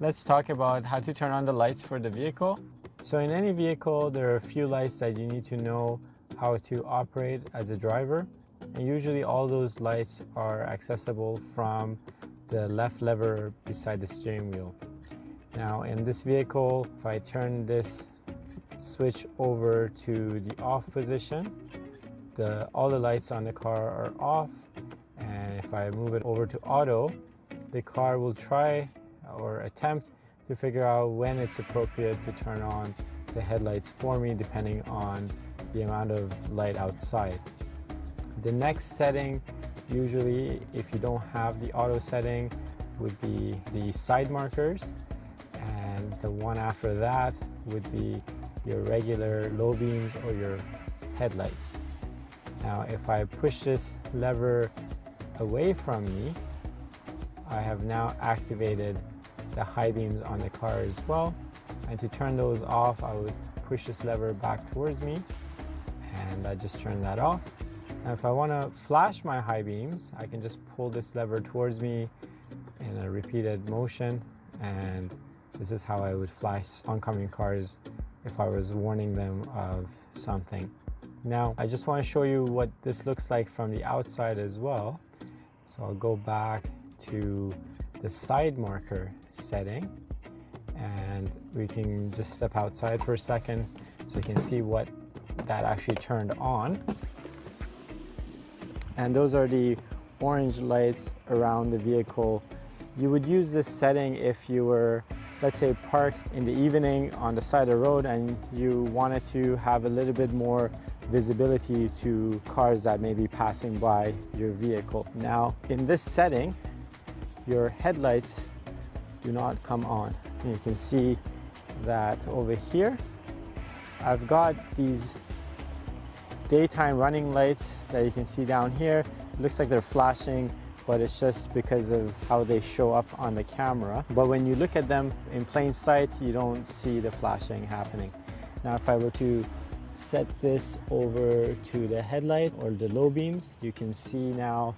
Let's talk about how to turn on the lights for the vehicle. So in any vehicle, there are a few lights that you need to know how to operate as a driver. And usually all those lights are accessible from the left lever beside the steering wheel. Now in this vehicle, if I turn this switch over to the off position, all the lights on the car are off. And if I move it over to auto, the car will try or attempt to figure out when it's appropriate to turn on the headlights for me, depending on the amount of light outside. The next setting, usually if you don't have the auto setting, would be the side markers, and the one after that would be your regular low beams or your headlights. Now if I push this lever away from me, I have now activated the high beams on the car as well. And to turn those off, I would push this lever back towards me, and I just turn that off. And if I want to flash my high beams, I can just pull this lever towards me in a repeated motion, and this is how I would flash oncoming cars if I was warning them of something. Now, I just want to show you what this looks like from the outside as well. So I'll go back to the side marker setting, and we can just step outside for a second so you can see what that actually turned on. And those are the orange lights around the vehicle. You would use this setting if you were, let's say, parked in the evening on the side of the road and you wanted to have a little bit more visibility to cars that may be passing by your vehicle. Now, in this setting, your headlights do not come on. And you can see that over here, I've got these daytime running lights that you can see down here. It looks like they're flashing, but it's just because of how they show up on the camera. But when you look at them in plain sight, you don't see the flashing happening. Now, if I were to set this over to the headlight or the low beams, you can see now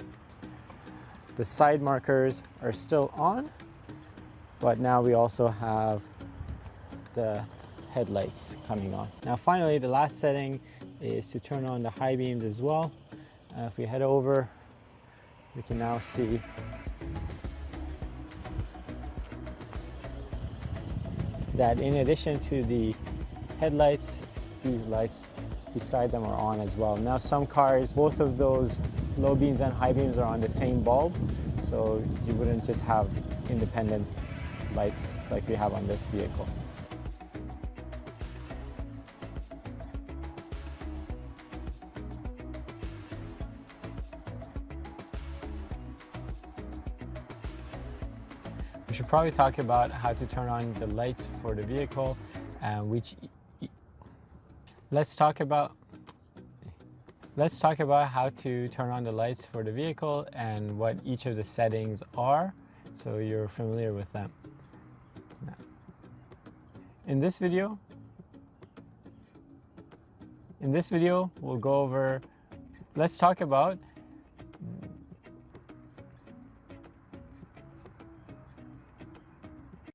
the side markers are still on, but now we also have the headlights coming on. Now finally, the last setting is to turn on the high beams as well. If we head over, we can now see that in addition to the headlights, these lights beside them are on as well. Now some cars, both of those low beams and high beams are on the same bulb, so you wouldn't just have independent lights like we have on this vehicle. We should probably talk about how to turn on the lights for the vehicle, and let's talk about how to turn on the lights for the vehicle and what each of the settings are, so you're familiar with them. Now, in this video, we'll go over, let's talk about